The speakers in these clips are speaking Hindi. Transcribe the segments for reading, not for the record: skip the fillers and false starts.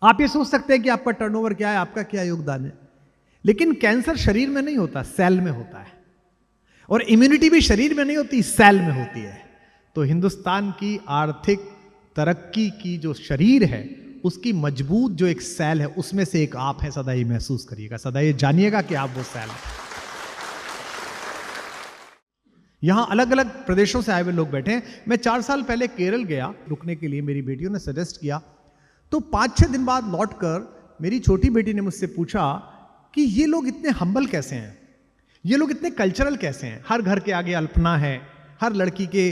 आप ये सोच सकते हैं कि आपका टर्नओवर क्या है, आपका क्या योगदान है, लेकिन कैंसर शरीर में नहीं होता, सेल में होता है। और इम्यूनिटी भी शरीर में नहीं होती, सेल में होती है। तो हिंदुस्तान की आर्थिक तरक्की की जो शरीर है, उसकी मजबूत जो एक सेल है, उसमें से एक आप है। सदा ये महसूस करिएगा, सदा ये जानिएगा कि आप वो सेल है। यहां अलग अलग प्रदेशों से आए हुए लोग बैठे हैं। मैं 4 साल पहले केरल गया रुकने के लिए, मेरी बेटियों ने सजेस्ट किया। तो 5-6 दिन बाद लौटकर मेरी छोटी बेटी ने मुझसे पूछा कि ये लोग इतने हम्बल कैसे हैं, ये लोग इतने कल्चरल कैसे हैं। हर घर के आगे अल्पना है, हर लड़की के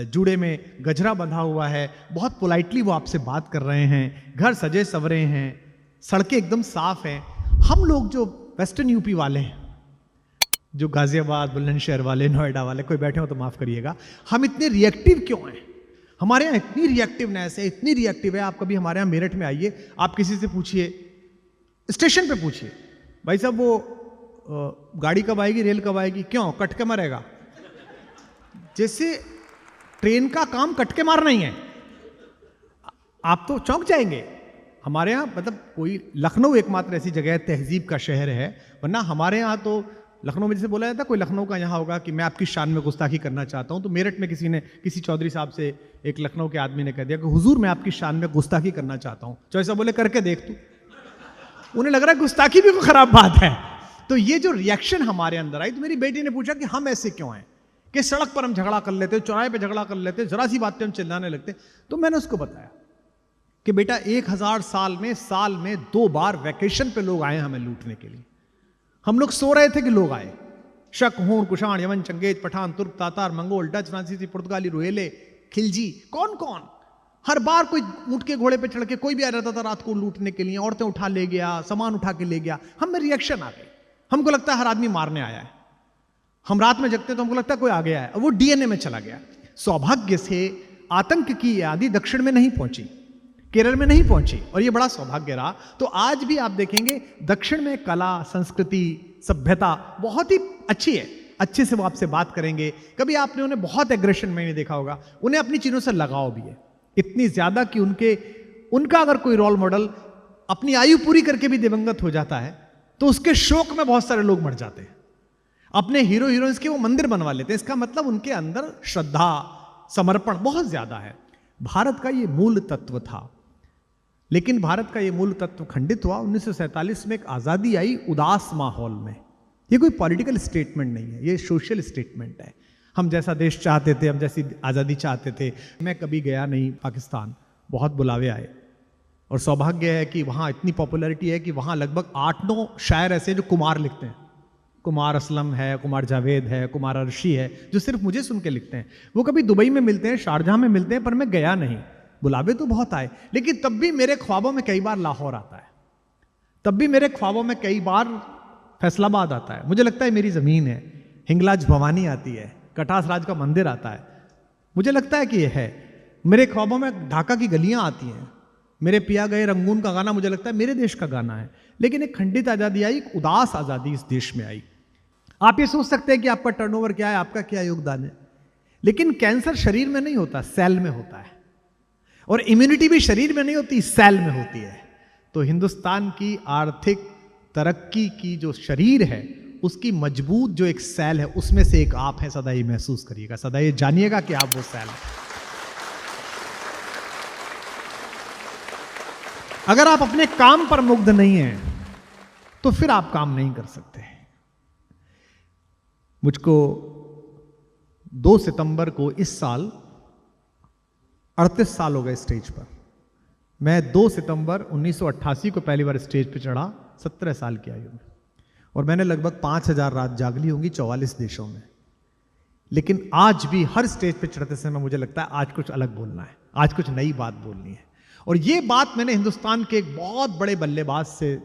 जूड़े में गजरा बंधा हुआ है, बहुत पोलाइटली वो आपसे बात कर रहे हैं, घर सजे सवरे हैं, सड़कें एकदम साफ हैं। हम लोग जो वेस्टर्न यूपी वाले हैं, जो गाजियाबाद, बुलंदशहर वाले, नोएडा वाले, कोई बैठे हो तो माफ करिएगा, हम इतने रिएक्टिव क्यों हैं? हमारे यहाँ इतनी रिएक्टिवनेस है, इतनी रिएक्टिव है। आप कभी हमारे यहाँ मेरठ में आइए, आप किसी से पूछिए, स्टेशन पे पूछिए, भाई साहब वो गाड़ी कब आएगी, रेल कब आएगी, क्यों कट के मरेगा? जैसे ट्रेन का काम कट के मारना ही है। आप तो चौंक जाएंगे। हमारे यहाँ मतलब कोई, लखनऊ एकमात्र ऐसी जगह है, तहजीब का शहर है, वरना हमारे यहाँ तो लखनऊ में जैसे बोला जाता है, कोई लखनऊ का यहाँ होगा कि मैं आपकी शान में गुस्ताखी करना चाहता हूँ, तो मेरठ में किसी चौधरी साहब से एक लखनऊ के आदमी ने कह दिया कि हुजूर मैं आपकी शान में गुस्ताखी करना चाहता हूँ। चौधरी साहब बोले करके देख तू। उन्हें लग रहा है गुस्ताखी भी कोई खराब बात है। तो ये जो रिएक्शन हमारे अंदर आई, तो मेरी बेटी ने पूछा कि हम ऐसे क्यों हैं कि सड़क पर हम झगड़ा कर लेते, चौराहे पे झगड़ा कर लेते, जरा सी बात पे हम चिल्लाने लगते। तो मैंने उसको बताया कि बेटा 1000 साल में 2 बार वैकेशन पे लोग आए हमें लूटने के लिए। हम लोग सो रहे थे कि लोग आए। शक, हूण, कुषाण, यमन, चंगेज, पठान, तुर्क, तातार, मंगोल, डच, फ्रांसीसी, पुर्तगाली, रोहेले, खिलजी, कौन कौन। हर बार कोई ऊंट के घोड़े पे चढ़ के कोई भी आ रहता था रात को लूटने के लिए, औरतें उठा ले गया, सामान उठा के ले गया। हमें रिएक्शन आ गई। हमको लगता है हर आदमी मारने आया है। हम रात में जगते तो हमको लगता है कोई आ गया है, वो डीएनए में चला गया। सौभाग्य से आतंक की आदि दक्षिण में नहीं पहुंची, केरल में नहीं पहुंची, और ये बड़ा सौभाग्य रहा। तो आज भी आप देखेंगे दक्षिण में कला, संस्कृति, सभ्यता बहुत ही अच्छी है। अच्छे से वो आपसे बात करेंगे। कभी आपने उन्हें बहुत एग्रेशन में नहीं देखा होगा, उन्हें अपनी चीजों से लगाव भी है, इतनी ज्यादा कि उनका अगर कोई रोल मॉडल अपनी आयु पूरी करके भी दिवंगत हो जाता है तो उसके शोक में बहुत सारे लोग मर जाते हैं। अपने हीरो हीरोइंस के वो मंदिर बनवा लेते हैं। इसका मतलब उनके अंदर श्रद्धा, समर्पण बहुत ज्यादा है। भारत का ये मूल तत्व था, लेकिन भारत का ये मूल तत्व खंडित हुआ 1947 में। एक आजादी आई उदास माहौल में। ये कोई पॉलिटिकल स्टेटमेंट नहीं है, ये सोशल स्टेटमेंट है। हम जैसा देश चाहते थे, हम जैसी आज़ादी चाहते थे। मैं कभी गया नहीं पाकिस्तान, बहुत बुलावे आए, और सौभाग्य है कि वहाँ इतनी पॉपुलैरिटी है कि वहाँ लगभग 8-9 शायर ऐसे हैं जो कुमार लिखते हैं। कुमार असलम है, कुमार जावेद है, कुमार अर्शी है, जो सिर्फ मुझे सुन के लिखते हैं। वो कभी दुबई में मिलते हैं, शारजहां में मिलते हैं, पर मैं गया नहीं। बुलावे तो बहुत आए, लेकिन तब भी मेरे ख्वाबों में कई बार लाहौर आता है, तब भी मेरे ख्वाबों में कई बार फैसलाबाद आता है। मुझे लगता है मेरी ज़मीन है। हिंगलाज भवानी आती है, कटास राज का मंदिर आता है, मुझे लगता है कि यह है। मेरे ख्वाबों में ढाका की गलियां आती हैं। मेरे पिया गए रंगून का गाना मुझे लगता है मेरे देश का गाना है। लेकिन एक खंडित आज़ादी आई, एक उदास आज़ादी इस देश में आई। आप ये सोच सकते हैं कि आपका टर्नओवर क्या है, आपका क्या योगदान है, लेकिन कैंसर शरीर में नहीं होता, सेल में होता है। और इम्यूनिटी भी शरीर में नहीं होती, सेल में होती है। तो हिंदुस्तान की आर्थिक तरक्की की जो शरीर है, उसकी मजबूत जो एक सेल है, उसमें से एक आप है। सदा ये महसूस करिएगा, सदा ये जानिएगा कि आप वो सेल हैं। अगर आप अपने काम पर मुग्ध नहीं हैं तो फिर आप काम नहीं कर सकते। मुझको 2 सितंबर को इस साल 38 साल हो गए स्टेज पर। मैं 2 सितंबर 1988 को पहली बार स्टेज पर चढ़ा, 17 साल की आयु में, और मैंने लगभग 5000 रात जाग ली होंगी 44 देशों में। लेकिन आज भी हर स्टेज पे चढ़ते समय मुझे लगता है आज कुछ अलग बोलना है, आज कुछ नई बात बोलनी है। और ये बात मैंने हिंदुस्तान के एक बहुत बड़े बल्लेबाज से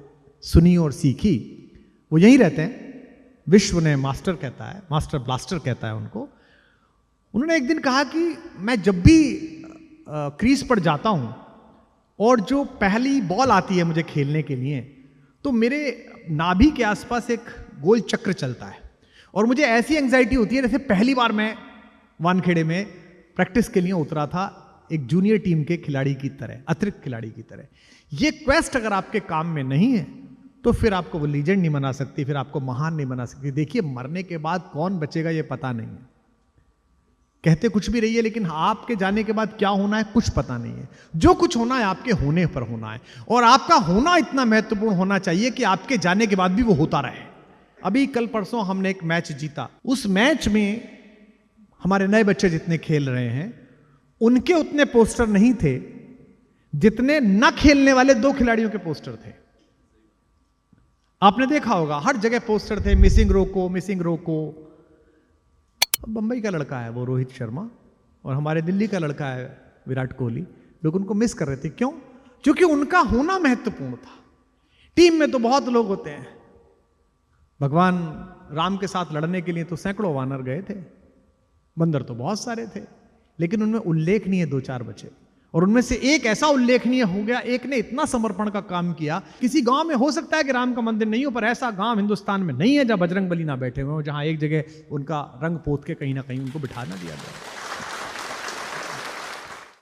सुनी और सीखी। वो यहीं रहते हैं, विश्व ने मास्टर कहता है, मास्टर ब्लास्टर कहता है उनको। उन्होंने एक दिन कहा कि मैं जब भी क्रीज पर जाता हूं और जो पहली बॉल आती है मुझे खेलने के लिए, तो मेरे नाभि के आसपास एक गोल चक्र चलता है, और मुझे ऐसी एंग्जाइटी होती है जैसे पहली बार मैं वानखेड़े में प्रैक्टिस के लिए उतरा था एक जूनियर टीम के खिलाड़ी की तरह, अतिरिक्त खिलाड़ी की तरह। ये क्वेस्ट अगर आपके काम में नहीं है तो फिर आपको वो लीजेंड नहीं बना सकती, फिर आपको महान नहीं बना सकती। देखिए, मरने के बाद कौन बचेगा ये पता नहीं है। कहते कुछ भी रहिए, लेकिन आपके जाने के बाद क्या होना है कुछ पता नहीं है। जो कुछ होना है आपके होने पर होना है, और आपका होना इतना महत्वपूर्ण होना चाहिए कि आपके जाने के बाद भी वो होता रहे। अभी कल परसों हमने एक मैच जीता। उस मैच में हमारे नए बच्चे जितने खेल रहे हैं उनके उतने पोस्टर नहीं थे जितने न खेलने वाले 2 खिलाड़ियों के पोस्टर थे। आपने देखा होगा हर जगह पोस्टर थे, मिसिंग रोको, मिसिंग रोको। बंबई का लड़का है वो रोहित शर्मा, और हमारे दिल्ली का लड़का है विराट कोहली। लोग उनको मिस कर रहे थे। क्यों? क्योंकि उनका होना महत्वपूर्ण था। टीम में तो बहुत लोग होते हैं। भगवान राम के साथ लड़ने के लिए तो सैकड़ों वानर गए थे, बंदर तो बहुत सारे थे, लेकिन उनमें उल्लेखनीय 2-4 बचे। और उनमें से एक ऐसा उल्लेखनीय हो गया, एक ने इतना समर्पण का काम किया। किसी गांव में हो सकता है कि राम का मंदिर नहीं हो, पर ऐसा गांव हिंदुस्तान में नहीं है जहां बजरंग बली ना बैठे हुए हो, जहां एक जगह उनका रंग पोत के कहीं ना कहीं उनको बिठा ना दिया गया।